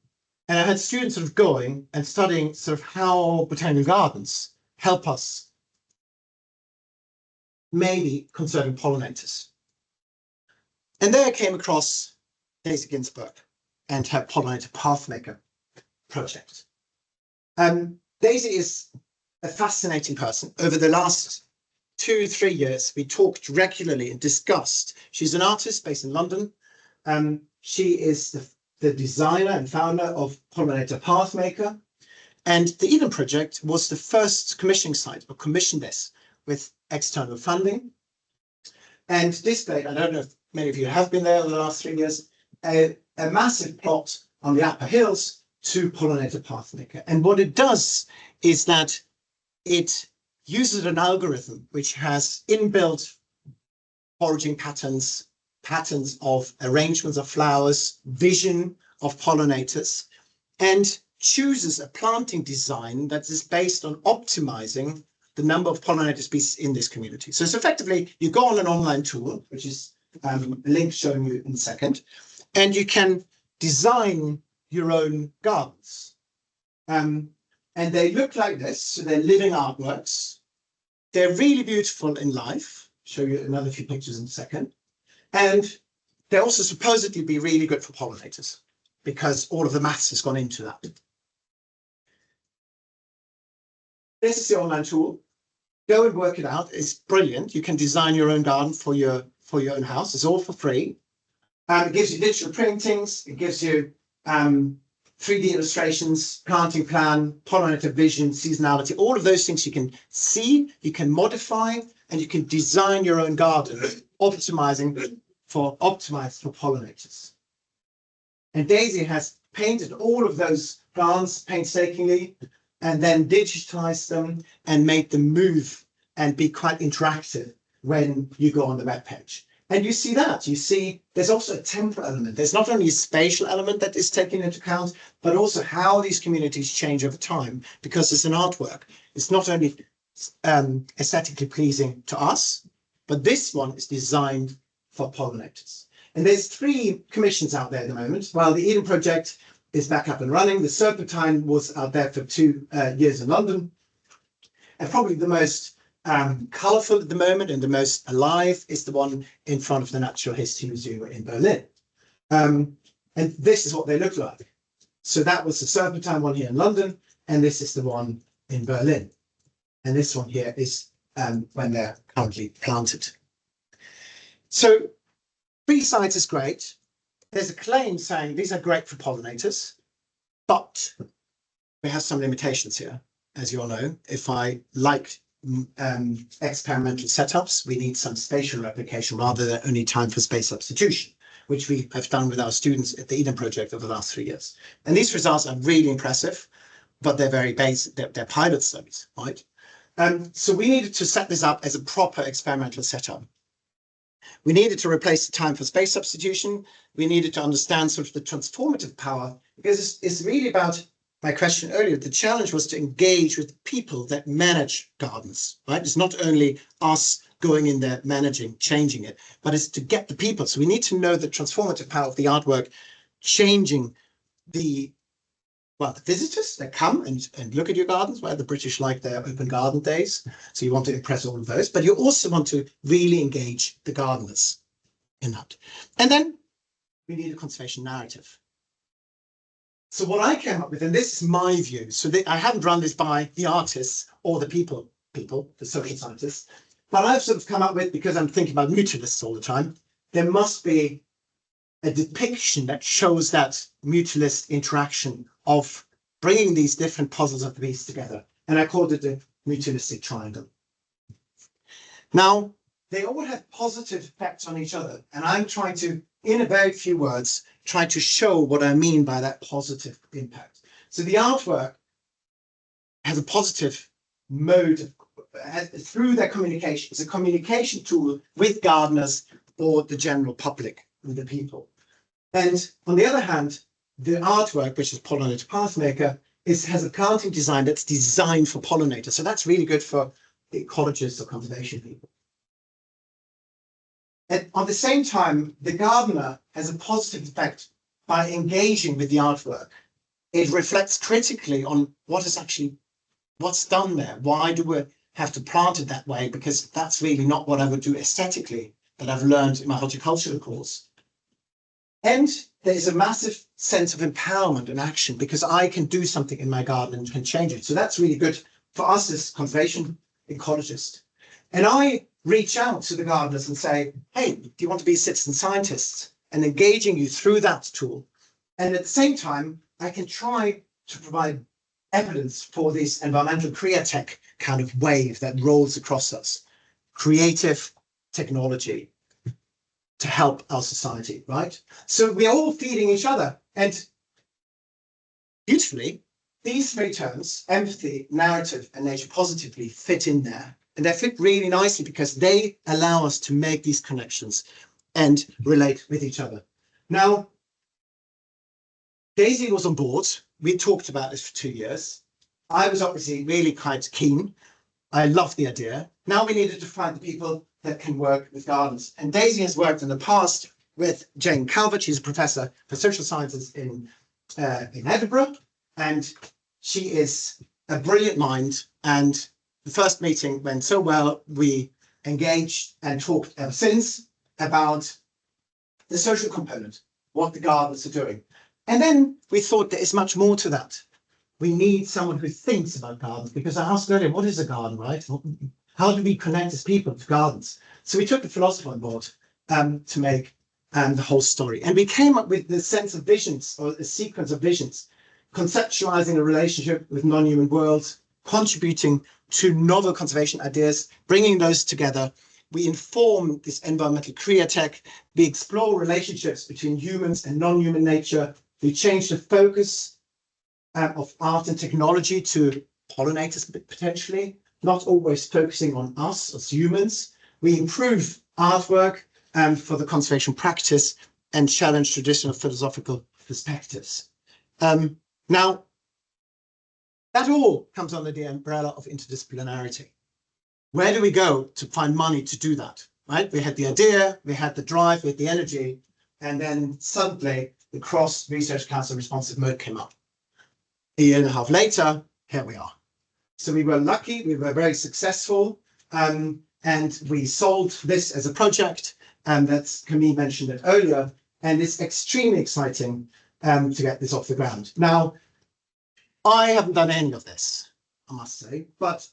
and I had students sort of going and studying sort of how botanical gardens help us maybe conserving pollinators. And there I came across Daisy Ginsburg and her Pollinator Pathmaker project. Daisy is a fascinating person. Over the last 2-3 years, we talked regularly and discussed. She's an artist based in London. She is the designer and founder of Pollinator Pathmaker. And the Eden Project was the first commissioning site, or commissioned this with external funding, and displayed, I don't know if many of you have been there over the last 3 years, a massive plot on the upper hills to Pollinator Pathmaker. And what it does is that it uses an algorithm which has inbuilt foraging patterns, patterns of arrangements of flowers, vision of pollinators, and chooses a planting design that is based on optimizing the number of pollinator species in this community. So it's effectively, you go on an online tool, which is a link showing you in a second, and you can design your own gardens. And they look like this, so they're living artworks. They're really beautiful in life. Show you another few pictures in a second. And they also supposedly be really good for pollinators because all of the maths has gone into that. This is the online tool. Go and work it out. It's brilliant. You can design your own garden for your own house. It's all for free. It gives you digital printings. It gives you 3D illustrations, planting plan, pollinator vision, seasonality, all of those things you can see, you can modify, and you can design your own garden, optimized for pollinators. And Daisy has painted all of those plants painstakingly and then digitized them and made them move and be quite interactive when you go on the web page. And you see that, you see there's also a temporal element. There's not only a spatial element that is taken into account, but also how these communities change over time, because it's an artwork. It's not only aesthetically pleasing to us, but this one is designed for pollinators. And there's 3 commissions out there at the moment. While the Eden Project is back up and running, the Serpentine was out there for 2 years in London. And probably the most colourful at the moment and the most alive is the one in front of the Natural History Museum in Berlin. And this is what they look like. So that was the Serpentine one here in London, and this is the one in Berlin. And this one here is when they're currently planted. So 3 sites is great. There's a claim saying these are great for pollinators, but we have some limitations here, as you all know. If I like experimental setups, we need some spatial replication rather than only time for space substitution, which we have done with our students at the Eden Project over the last 3 years. And these results are really impressive, but they're very basic, they're pilot studies, right? So we needed to set this up as a proper experimental setup. We needed to replace the time for space substitution. We needed to understand sort of the transformative power, because it's really about my question earlier. The challenge was to engage with people that manage gardens, right? It's not only us going in there, managing, changing it, but it's to get the people. So we need to know the transformative power of the artwork, changing the visitors that come and look at your gardens, where the British like their open garden days. So you want to impress all of those, but you also want to really engage the gardeners in that. And then we need a conservation narrative. So what I came up with, and this is my view, so I haven't run this by the artists or the people, the social scientists, but I've sort of come up with, because I'm thinking about mutualists all the time, there must be a depiction that shows that mutualist interaction of bringing these different puzzles of the beast together. And I called it the mutualistic triangle. Now, they all have positive effects on each other. And I'm trying to, in a very few words, try to show what I mean by that positive impact. So the artwork has a positive mode through their communication. It's a communication tool with gardeners or the general public, with the people. And on the other hand, the artwork, which is Pollinator Pathmaker, has a planting design that's designed for pollinators. So that's really good for ecologists or conservation people. And at the same time, the gardener has a positive effect by engaging with the artwork. It reflects critically on what's done there. Why do we have to plant it that way? Because that's really not what I would do aesthetically that I've learned in my horticultural course. And there is a massive sense of empowerment and action because I can do something in my garden and can change it. So that's really good for us as conservation ecologists. And I reach out to the gardeners and say, hey, do you want to be citizen scientists? And engaging you through that tool. And at the same time, I can try to provide evidence for this environmental createch kind of wave that rolls across us. Creative technology to help our society, right? So we're all feeding each other. And beautifully, these three terms, empathy, narrative, and nature positively, fit in there. And they fit really nicely because they allow us to make these connections and relate with each other. Now, Daisy was on board. We talked about this for 2 years. I was obviously really quite keen. I loved the idea. Now we needed to find the people that can work with gardens. And Daisy has worked in the past with Jane Calvert. She's a professor for social sciences in Edinburgh. And she is a brilliant mind. And the first meeting went so well, we engaged and talked ever since about the social component, what the gardens are doing. And then we thought there is much more to that. We need someone who thinks about gardens, because I asked earlier, what is a garden, right? How do we connect as people to gardens? So we took the philosopher on board to make the whole story. And we came up with the sense of visions, or a sequence of visions, conceptualizing a relationship with non-human worlds, contributing to novel conservation ideas, bringing those together. We inform this environmental career tech. We explore relationships between humans and non-human nature. We change the focus of art and technology to pollinators, potentially, not always focusing on us as humans. We improve artwork for the conservation practice and challenge traditional philosophical perspectives. Now, that all comes under the umbrella of interdisciplinarity. Where do we go to find money to do that, right? We had the idea, we had the drive, we had the energy, and then suddenly the Cross Research Council responsive mode came up. A year and a half later, here we are. So we were lucky, we were very successful, and we sold this as a project, and that's Camille mentioned it earlier, and it's extremely exciting to get this off the ground. Now, I haven't done any of this, I must say, but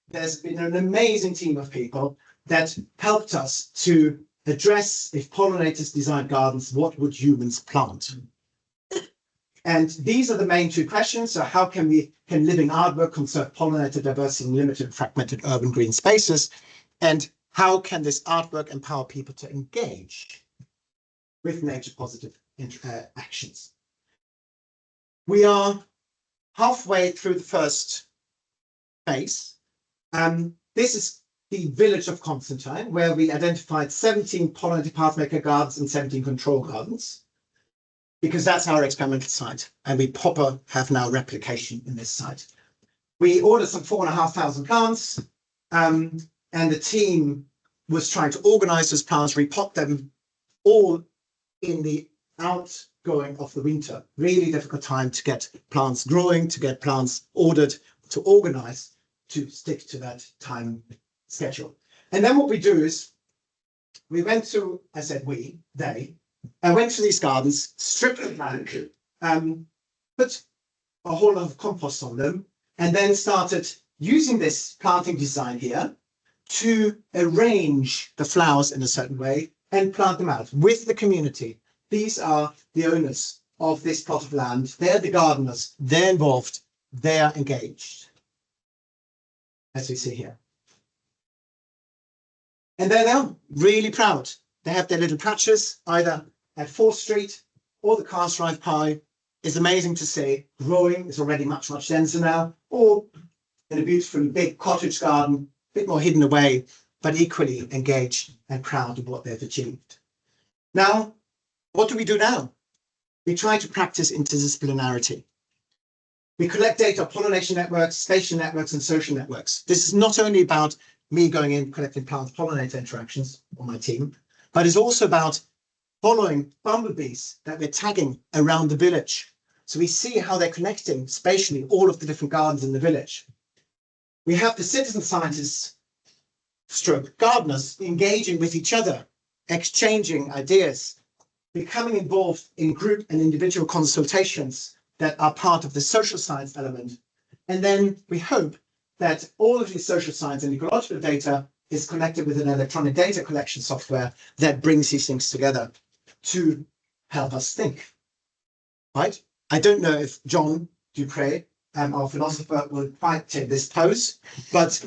there's been an amazing team of people that helped us to address, if pollinators designed gardens, what would humans plant? And these are the main two questions. So how can living artwork conserve pollinator diversity in limited fragmented urban green spaces? And how can this artwork empower people to engage with nature positive actions? We are halfway through the first phase. This is the village of Constantine, where we identified 17 pollinator pathmaker gardens and 17 control gardens, because that's our experimental site, and we proper have now replication in this site. We ordered some 4,500 plants, and the team was trying to organize those plants, repot them all in the outgoing of the winter. Really difficult time to get plants growing, to get plants ordered, to organize, to stick to that time schedule. And then what we do is we went to, I said they went to these gardens, stripped them down, put a whole lot of compost on them, and then started using this planting design here to arrange the flowers in a certain way and plant them out with the community. These are the owners of this plot of land. They're the gardeners. They're involved. They're engaged, as we see here. And there they are, really proud. They have their little patches, either at 4th Street or the Cast Drive Pie. It's amazing to see. Growing is already much, much denser now, or in a beautiful big cottage garden, a bit more hidden away, but equally engaged and proud of what they've achieved. Now, what do we do now? We try to practice interdisciplinarity. We collect data, pollination networks, spatial networks, and social networks. This is not only about me going in collecting plant-pollinator interactions on my team, but it's also about following bumblebees that we're tagging around the village. So we see how they're connecting spatially all of the different gardens in the village. We have the citizen scientists, stroke gardeners, engaging with each other, exchanging ideas, becoming involved in group and individual consultations that are part of the social science element. And then we hope that all of these social science and ecological data is connected with an electronic data collection software that brings these things together to help us think, right? I don't know if John Dupre, our philosopher, will quite take this pose, but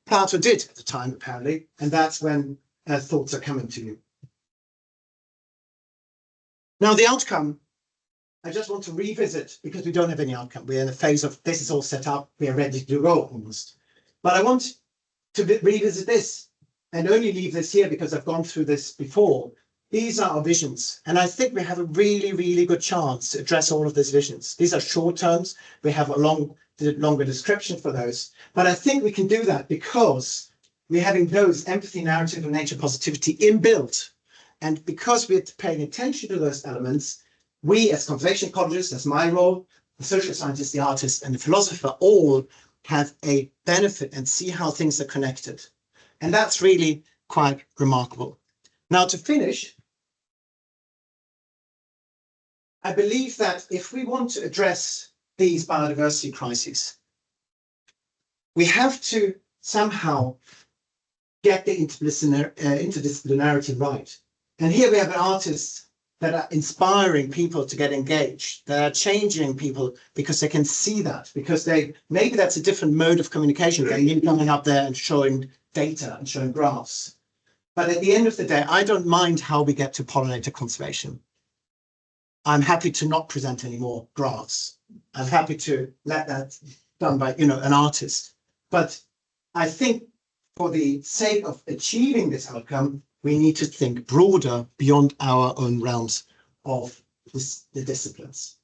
Plato did at the time, apparently, and that's when thoughts are coming to you. Now, the outcome I just want to revisit, because we don't have any outcome. We're in the phase of this is all set up. We are ready to go almost. But I want to revisit this and only leave this here because I've gone through this before. These are our visions. And I think we have a really, really good chance to address all of these visions. These are short terms. We have a longer description for those. But I think we can do that because we're having those empathy, narrative, and nature positivity inbuilt. And because we're paying attention to those elements, we as conservation ecologists, that's my role, the social scientist, the artist, and the philosopher all have a benefit and see how things are connected. And that's really quite remarkable. Now, to finish, I believe that if we want to address these biodiversity crises, we have to somehow get the interdisciplinarity right. And here we have artists that are inspiring people to get engaged, that are changing people because they can see that, because maybe that's a different mode of communication than you coming up there and showing data and showing graphs. But at the end of the day, I don't mind how we get to pollinator conservation. I'm happy to not present any more graphs. I'm happy to let that done by, an artist. But I think for the sake of achieving this outcome, we need to think broader beyond our own realms of the disciplines.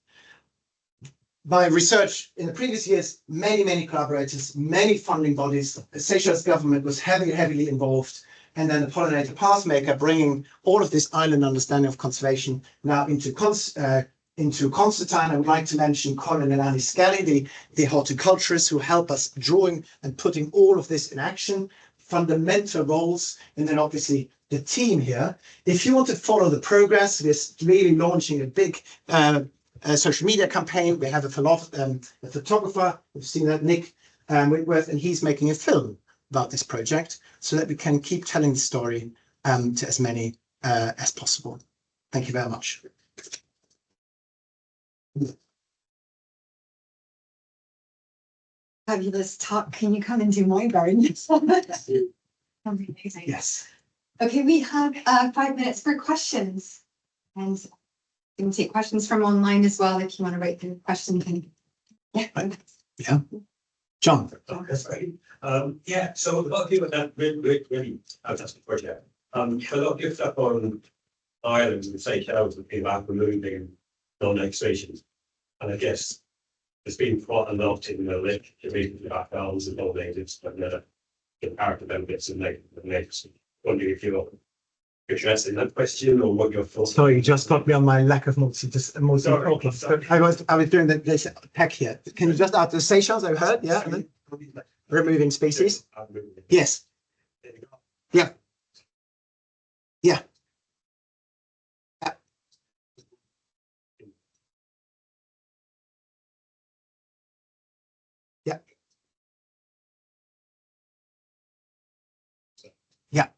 By research in the previous years, many collaborators, many funding bodies, the Seychelles government was heavily involved, and then the pollinator pathmaker bringing all of this island understanding of conservation now into Constantine. I would like to mention Colin and Annie Skelly, the horticulturists who help us drawing and putting all of this in action, fundamental roles, and then obviously the team here. If you want to follow the progress, we're really launching a big social media campaign. We have a photographer, we've seen that, Nick Whitworth, and he's making a film about this project so that we can keep telling the story to as many as possible. Thank you very much. Fabulous talk. Can you come and do my garden? Amazing. Yes. Okay, we have 5 minutes for questions. And you can take questions from online as well if you want to write the question. Yeah. John. Oh, that's right. Yeah, so a lot of people that really fantastic project. A lot of good stuff on Ireland and Seychelles with people out removing non-native species. And I guess there's been quite a lot in the literature about elves and non-natives and the comparative benefits of natives. Wondering if you're addressing that question or what your thoughts. Sorry, you just got me on my lack of multi-focus. I was doing the tech here. Can you just add the Seychelles? I've heard, yeah. And then removing species. Yes. Yeah. Yeah. Yeah. Yeah.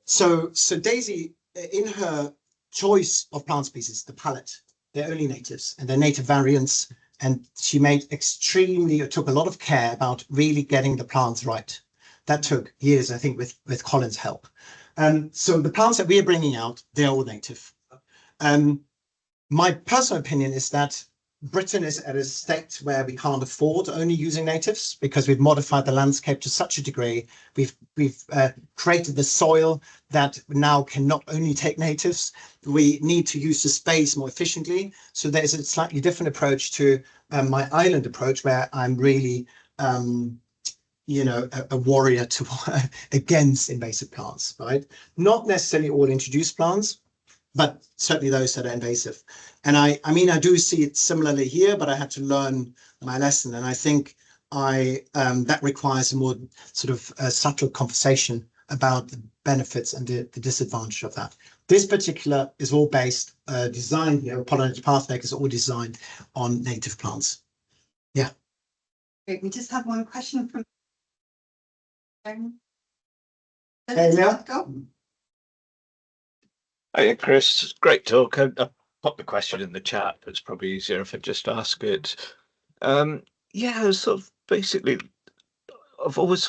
So Daisy, in her choice of plant species, the palette, they're only natives and they're native variants. And she took a lot of care about really getting the plants right. That took years, I think, with Colin's help. So the plants that we are bringing out, they're all native. My personal opinion is that Britain is at a state where we can't afford only using natives because we've modified the landscape to such a degree. We've created the soil that now can not only take natives, we need to use the space more efficiently. So there's a slightly different approach to my island approach where I'm really, a warrior against invasive plants, right? Not necessarily all introduced plants, but certainly those that are invasive. And I do see it similarly here, but I had to learn my lesson. And I think that requires a more sort of subtle conversation about the benefits and the disadvantage of that. This particular is all based, designed, pollinator pathmakers is all designed on native plants. Yeah. Great. We just have one question from. Hey, Leah. Go. Hi, Chris. Great talk. I popped the question in the chat, but it's probably easier if I just ask it. Yeah, sort of basically,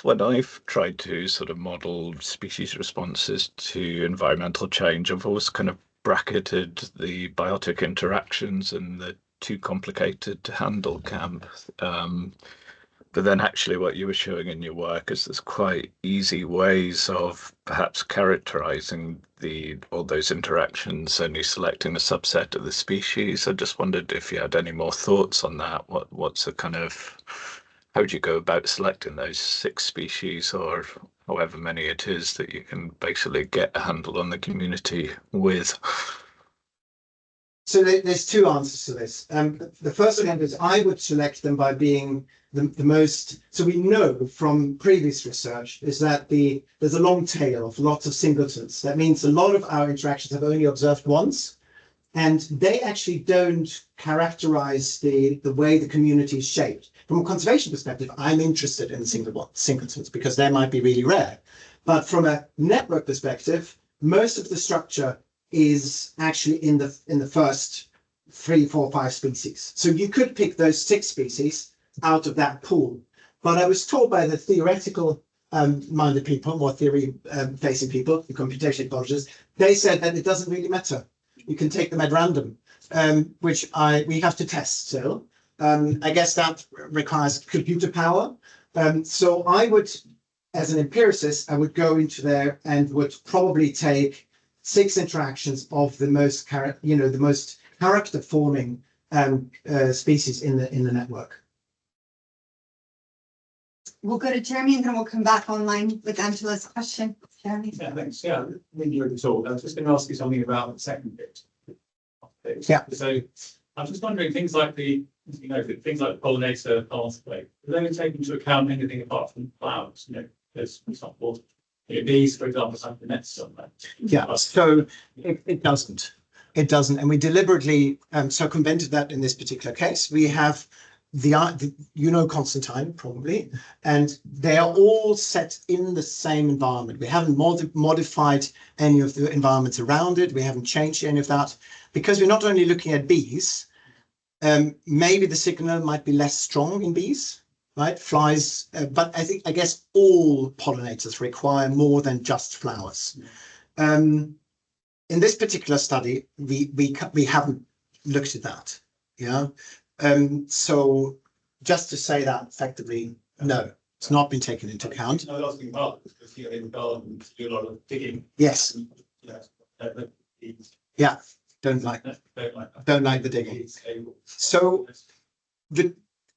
when I've tried to sort of model species responses to environmental change, I've always kind of bracketed the biotic interactions and the too complicated to handle camp. But then actually what you were showing in your work is there's quite easy ways of perhaps characterizing all those interactions, only selecting a subset of the species. I just wondered if you had any more thoughts on that. What's the kind of, how do you go about selecting those 6 species or however many it is that you can basically get a handle on the community with? So there's 2 answers to this. The first one is I would select them by being the most. So we know from previous research is that there's a long tail of lots of singletons. That means a lot of our interactions have only observed once, and they actually don't characterize the way the community is shaped. From a conservation perspective, I'm interested in singletons because they might be really rare. But from a network perspective, most of the structure is actually in the first 3, 4, 5 species. So you could pick those 6 species out of that pool. But I was told by the theoretical minded people, more theory facing people, the computation ecologists, they said that it doesn't really matter. You can take them at random, which we have to test still. I guess that requires computer power. So I would, as an empiricist, I would go into there and would probably take 6 interactions of the most character forming species in the network. We'll go to Jeremy and then we'll come back online with Angela's question. Jeremy. Yeah, thanks. Yeah, when you were talk, I was just going to ask you something about the second bit. Yeah. So I'm just wondering things like things like the pollinator pathway. Do they take into account anything apart from flowers? There's, for example, bees, for example, have the nets somewhere. Yeah. So it doesn't. It doesn't, and we deliberately circumvented that in this particular case. We have Constantine probably, and they are all set in the same environment. We haven't modified any of the environments around it. We haven't changed any of that because we're not only looking at bees. Maybe the signal might be less strong in bees, right? Flies, but I guess all pollinators require more than just flowers. In this particular study, we haven't looked at that. Yeah. So just to say that effectively, no, it's not been taken into account. I was asking about because in the garden you do a lot of digging. Yes. Yeah. Don't like the digging. So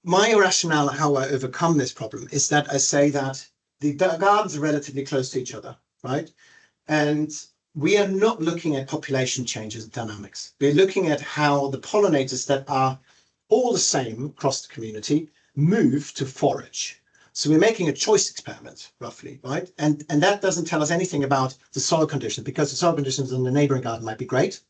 my rationale how I overcome this problem is that I say that the gardens are relatively close to each other, right? And we are not looking at population changes and dynamics. We're looking at how the pollinators that are all the same across the community move to forage. So we're making a choice experiment, roughly, right? And that doesn't tell us anything about the soil conditions, because the soil conditions in the neighboring garden might be great,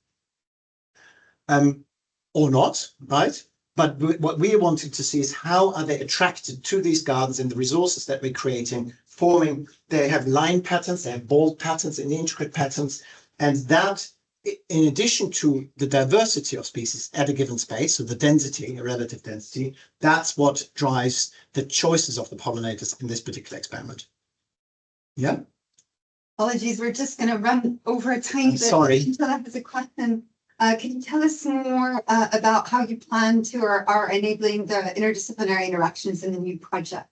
or not, right? But what we wanted to see is how are they attracted to these gardens and the resources that we're creating, forming. They have line patterns, they have bold patterns and intricate patterns, and that, in addition to the diversity of species at a given space, so the density, a relative density, that's what drives the choices of the pollinators in this particular experiment. Yeah. Apologies, we're just going to run over a tiny bit. Sorry. Angela has a question. Can you tell us more about how you plan to or are enabling the interdisciplinary interactions in the new project?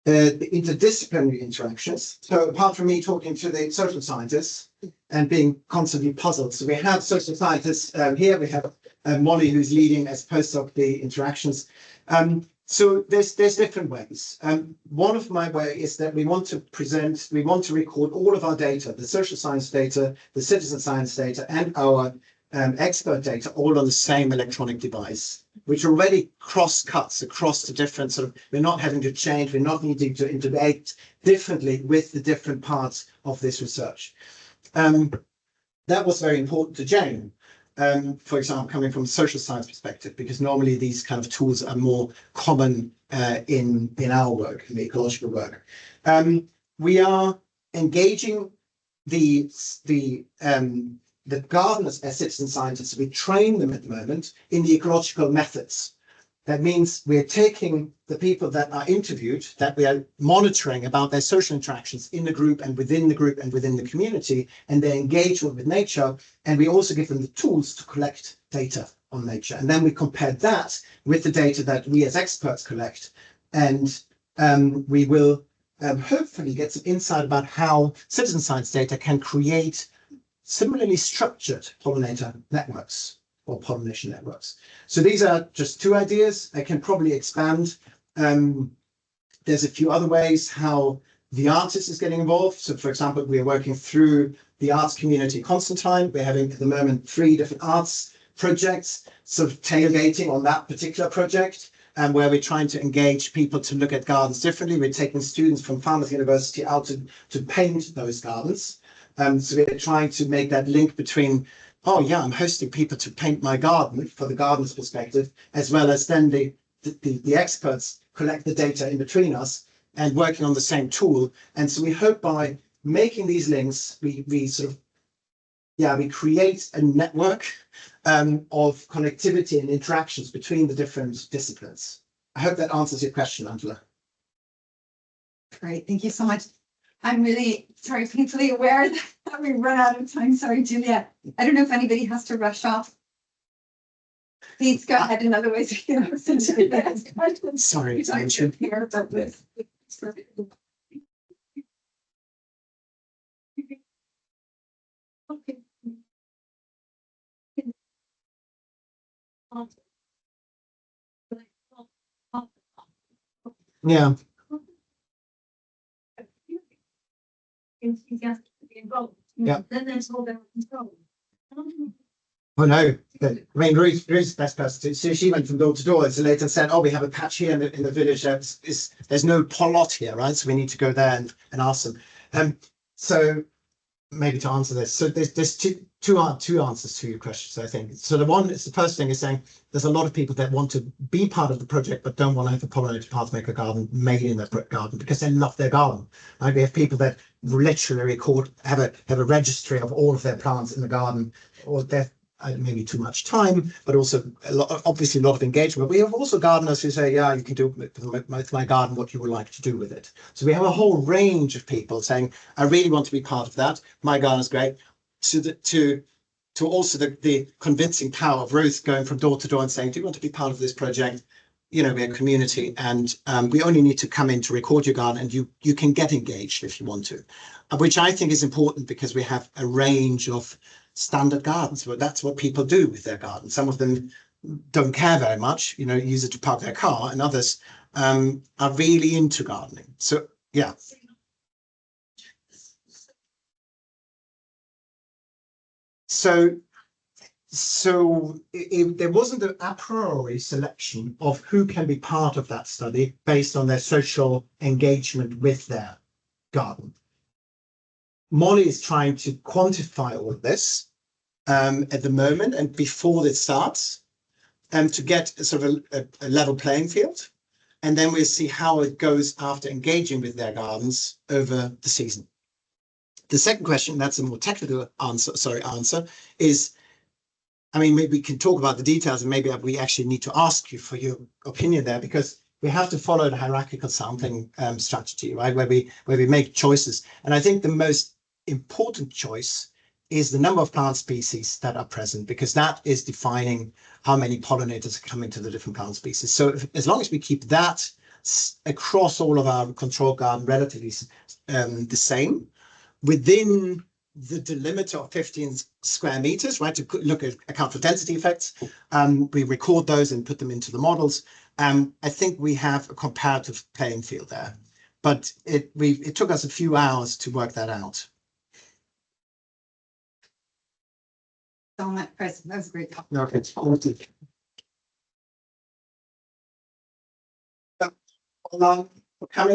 The interdisciplinary interactions. So apart from me talking to the social scientists and being constantly puzzled, so we have social scientists here. We have Molly, who's leading as postdoc the interactions. So there's different ways. One of my way is that we want to record all of our data, the social science data, the citizen science data, and our expert data all on the same electronic device, which already cross-cuts across the different we're not having to change, we're not needing to integrate differently with the different parts of this research. That was very important to Jane, for example, coming from a social science perspective, because normally these kind of tools are more common in our work, in the ecological work. We are engaging the gardeners as citizen scientists. We train them at the moment in the ecological methods. That means we're taking the people that are interviewed, that we are monitoring about their social interactions in the group and within the community, and their engagement with nature. And we also give them the tools to collect data on nature. And then we compare that with the data that we as experts collect. And we will hopefully get some insight about how citizen science data can create similarly structured pollinator networks or pollination networks. So these are just two ideas. I can probably expand. There's a few other ways how the artist is getting involved. So for example, we're working through the arts community Constantine. We're having at the moment 3 different arts projects, sort of tailgating on that particular project, and where we're trying to engage people to look at gardens differently. We're taking students from Falmouth University out to paint those gardens. So we're trying to make that link between, oh yeah, I'm hosting people to paint my garden for the gardener's perspective, as well as then the experts collect the data in between us and working on the same tool. And so we hope by making these links, we sort of, yeah, we create a network of connectivity and interactions between the different disciplines. I hope that answers your question, Angela. Great, thank you so much. I'm really sorry, painfully aware that we run out of time. Sorry, Julia. I don't know if anybody has to rush off. Please go ahead, and otherwise we can listen to the next question. Sorry, I should hear about this. Okay. Yeah. Yeah. Then there's all the control. Oh no, I mean, Ruth's best person. So she went from door to door and later said, oh, we have a patch here in the village. There's no plot here, right? So we need to go there and ask them. So maybe to answer this. So there's two answers to your questions, I think. So the first thing is saying there's a lot of people that want to be part of the project, but don't want to have a pollinator pathmaker garden made in their garden because they love their garden. Right? We have people that literally have a registry of all of their plants in the garden, or they're maybe too much time, but also obviously a lot of engagement. But we have also gardeners who say, yeah, you can do with my garden what you would like to do with it. So we have a whole range of people saying, I really want to be part of that. My garden is great. To also the convincing power of Ruth going from door to door and saying, do you want to be part of this project? You know, we're a community, and we only need to come in to record your garden, and you can get engaged if you want to, which I think is important because we have a range of standard gardens, but that's what people do with their garden. Some of them don't care very much, use it to park their car, and others are really into gardening. So yeah. So there wasn't an a priori selection of who can be part of that study based on their social engagement with their garden. Molly is trying to quantify all of this at the moment and before it starts, to get sort of a level playing field. And then we'll see how it goes after engaging with their gardens over the season. The second question, that's a more technical answer, is, I mean, maybe we can talk about the details, and maybe we actually need to ask you for your opinion there, because we have to follow the hierarchical sampling strategy, right, where we make choices. And I think the most important choice is the number of plant species that are present, because that is defining how many pollinators are coming to the different plant species. So as long as we keep that across all of our control garden relatively the same, within the delimiter of 15 square meters, right, to account for density effects, we record those and put them into the models. I think we have a comparative playing field there, but it took us a few hours to work that out. So much, Chris. That was a great talk. Okay. Coming